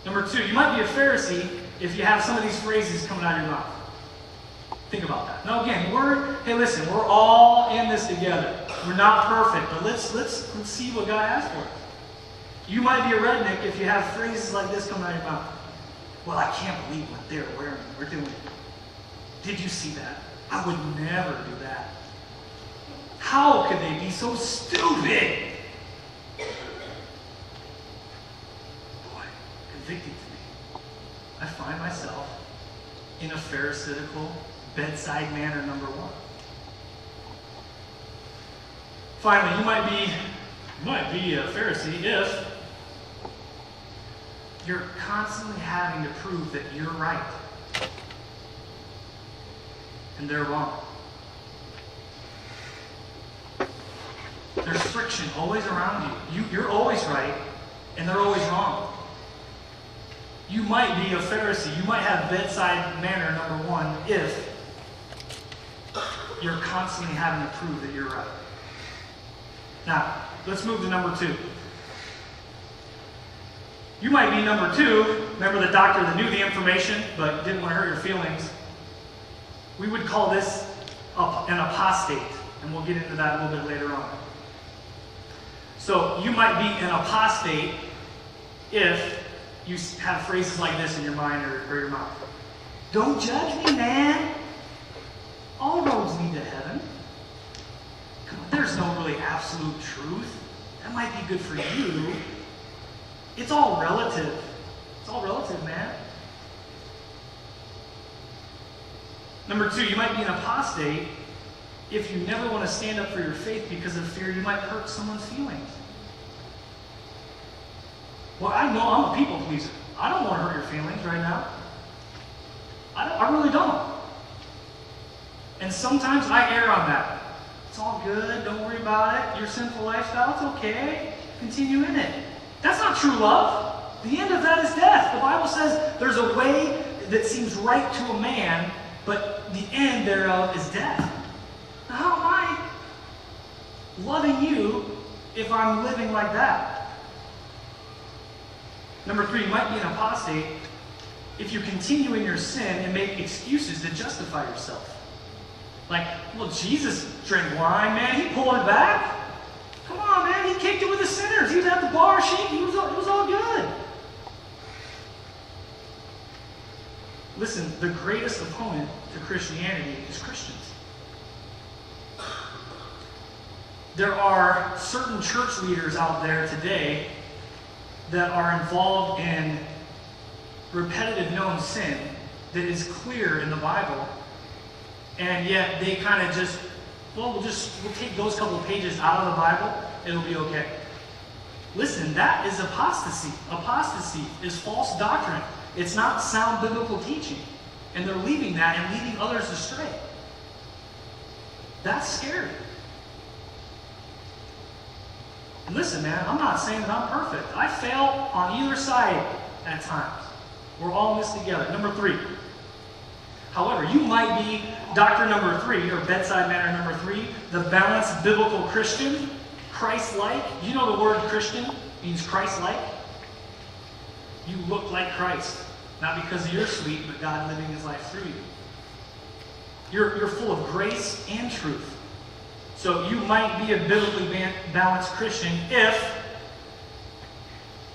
Number two, you might be a Pharisee if you have some of these phrases coming out of your mouth. Think about that. Now again, hey listen, we're all in this together. We're not perfect, but let's see what God has for us. You might be a redneck if you have phrases like this coming out of your mouth. Well, I can't believe what they're wearing or doing. Did you see that? I would never do that. How could they be so stupid? Boy, convicting to me. I find myself in a Pharisaical bedside manner number one. Finally, you might be a Pharisee if you're constantly having to prove that you're right and they're wrong. There's friction always around you. You're always right and they're always wrong. You might be a Pharisee. You might have bedside manner number one if you're constantly having to prove that you're right. Now, let's move to number two. You might be number two. Remember the doctor that knew the information but didn't want to hurt your feelings? We would call this an apostate, and we'll get into that a little bit later on. So you might be an apostate if you have phrases like this in your mind or your mouth. Don't judge me, man. All roads lead to heaven. Come on, there's no really absolute truth. That might be good for you. It's all relative. It's all relative, man. Number two, you might be an apostate if you never want to stand up for your faith because of fear you might hurt someone's feelings. Well, I know I'm a people pleaser. I don't want to hurt your feelings right now. I really don't. And sometimes I err on that. It's all good. Don't worry about it. Your sinful lifestyle, it's okay. Continue in it. That's not true love. The end of that is death. The Bible says there's a way that seems right to a man, but the end thereof is death. Now, how am I loving you if I'm living like that? Number three, you might be an apostate if you continue in your sin and make excuses to justify yourself. Like, well, Jesus drank wine, man. He pulled it back. Come on, man. He kicked it with the sinners. He was at the bar shaking. It was all good. Listen, the greatest opponent to Christianity is Christians. There are certain church leaders out there today that are involved in repetitive known sin that is clear in the Bible, and yet they kind of just, well, we'll take those couple of pages out of the Bible, it'll be okay. Listen, that is apostasy. Apostasy is false doctrine. It's not sound biblical teaching. And they're leaving that and leading others astray. That's scary. And listen, man, I'm not saying that I'm perfect. I fail on either side at times. We're all in this together. Number three. However, you might be doctor number three, or bedside manner number three, the balanced biblical Christian, Christ-like. You know the word Christian means Christ-like. You look like Christ. Not because you're sweet, but God living his life through you. You're full of grace and truth. So you might be a biblically balanced Christian if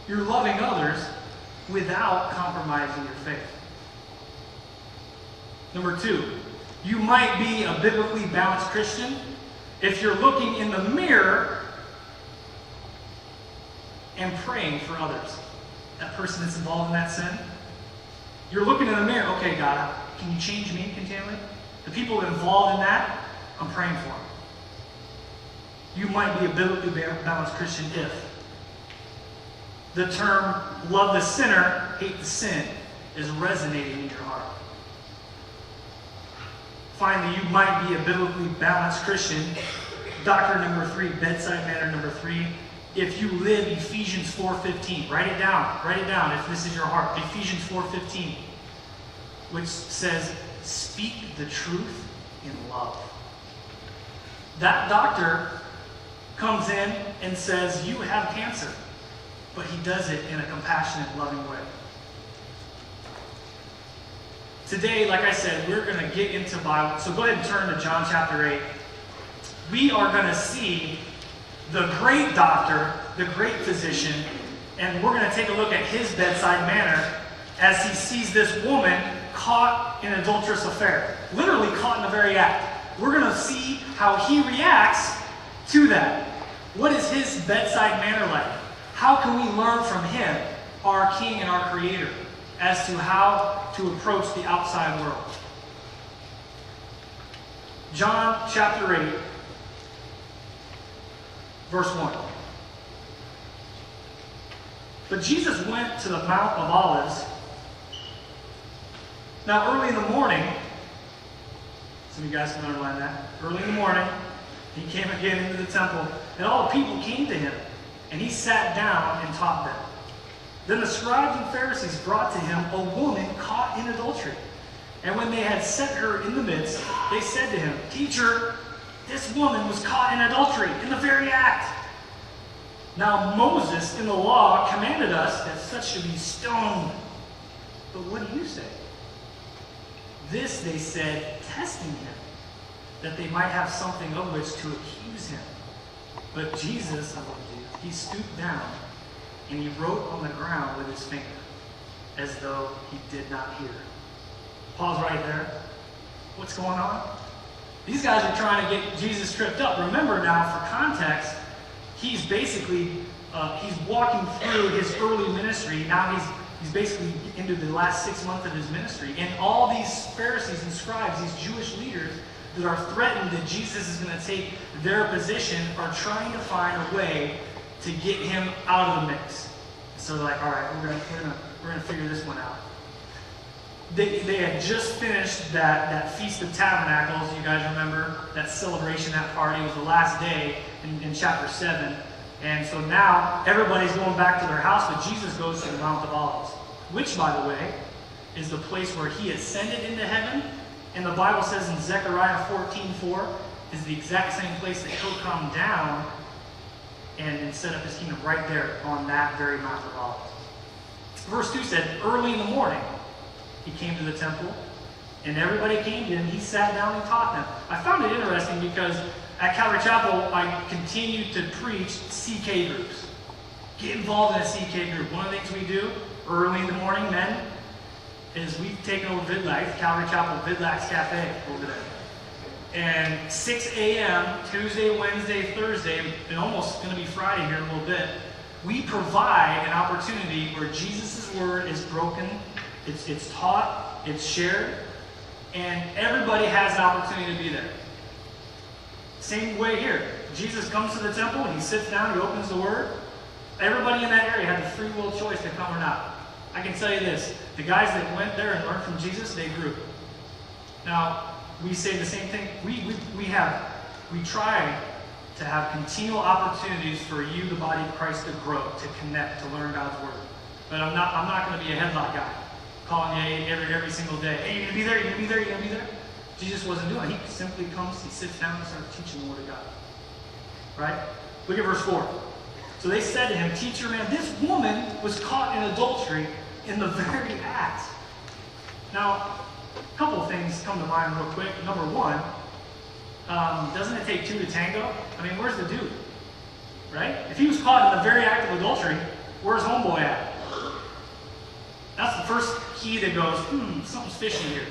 you're loving others without compromising your faith. Number two, you might be a biblically balanced Christian if you're looking in the mirror and praying for others. That person that's involved in that sin. You're looking in the mirror, okay, God, can you change me continually? The people involved in that, I'm praying for them. You might be a biblically balanced Christian if the term love the sinner, hate the sin is resonating in your heart. Finally, you might be a biblically balanced Christian, doctor number three, bedside manner number three, if you live Ephesians 4:15. Write it down if this is your heart. Ephesians 4:15, which says, speak the truth in love. That doctor comes in and says, you have cancer, but he does it in a compassionate, loving way. Today, like I said, we're going to get into Bible. So go ahead and turn to John chapter 8. We are going to see the great doctor, the great physician, and we're going to take a look at his bedside manner as he sees this woman caught in an adulterous affair. Literally caught in the very act. We're going to see how he reacts to that. What is his bedside manner like? How can we learn from him, our King and our Creator, as to how to approach the outside world? John chapter 8, verse 1. But Jesus went to the Mount of Olives. Now early in the morning, some of you guys can underline that. Early in the morning, he came again into the temple, and all the people came to him, and he sat down and taught them. Then the scribes and Pharisees brought to him a woman caught in adultery. And when they had set her in the midst, they said to him, Teacher, this woman was caught in adultery, in the very act. Now Moses in the law commanded us that such should be stoned. But what do you say? This they said, testing him, that they might have something of which to accuse him. But Jesus, he stooped down, and he wrote on the ground with his finger, as though he did not hear. Pause right there. What's going on? These guys are trying to get Jesus tripped up. Remember now, for context, he's basically, he's walking through his early ministry. Now he's basically into the last 6 months of his ministry. And all these Pharisees and scribes, these Jewish leaders that are threatened that Jesus is going to take their position, are trying to find a way to get him out of the mix. So they're like, all right, we're gonna figure this one out. They had just finished that Feast of Tabernacles. You guys remember that celebration, that party? It was the last day in chapter 7. And so now everybody's going back to their house, but Jesus goes to the Mount of Olives, which, by the way, is the place where he ascended into heaven. And the Bible says in Zechariah 14:4 is the exact same place that he'll come down and set up his kingdom right there on that very Mount of Olives. Verse 2 said, early in the morning, he came to the temple, and everybody came to him. He sat down and taught them. I found it interesting because at Calvary Chapel, I continued to preach CK groups. Get involved in a CK group. One of the things we do early in the morning, men, is we've taken over Vidlac, Calvary Chapel Vidlac's Cafe over there. And 6 a.m., Tuesday, Wednesday, Thursday, and almost going to be Friday here in a little bit, we provide an opportunity where Jesus' word is broken, it's taught, it's shared, and everybody has an opportunity to be there. Same way here. Jesus comes to the temple, and he sits down, he opens the word. Everybody in that area had the free will choice to come or not. I can tell you this, the guys that went there and learned from Jesus, they grew. Now, we say the same thing. We try to have continual opportunities for you, the body of Christ, to grow, to connect, to learn God's word. But I'm not going to be a headlock guy, calling you every single day. Hey, you're going to be there, you're going to be there, you're going to be there. Jesus wasn't doing it. He simply comes, he sits down, and starts teaching the word of God. Right? Look at verse 4. So they said to him, Teacher, man, this woman was caught in adultery in the very act. Now, a couple of things come to mind real quick. Number one, doesn't it take two to tango? I mean, where's the dude? Right? If he was caught in the very act of adultery, where's homeboy at? That's the first key that goes, something's fishy here.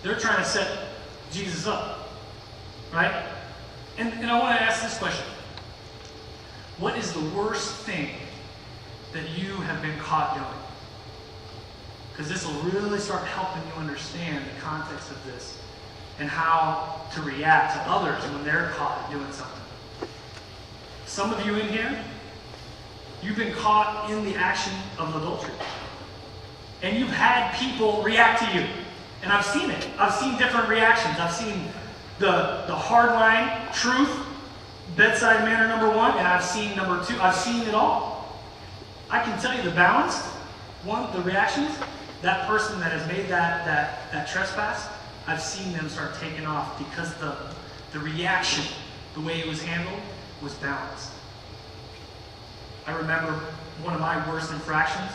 They're trying to set Jesus up. Right? And I want to ask this question. What is the worst thing that you have been caught doing? Because this will really start helping you understand the context of this and how to react to others when they're caught doing something. Some of you in here, you've been caught in the action of adultery. And you've had people react to you. And I've seen it. I've seen different reactions. I've seen the hardline truth, bedside manner number one, and I've seen number two. I've seen it all. I can tell you the balanced one, the reactions, that person that has made that trespass, I've seen them start taking off because the reaction, the way it was handled, was balanced. I remember one of my worst infractions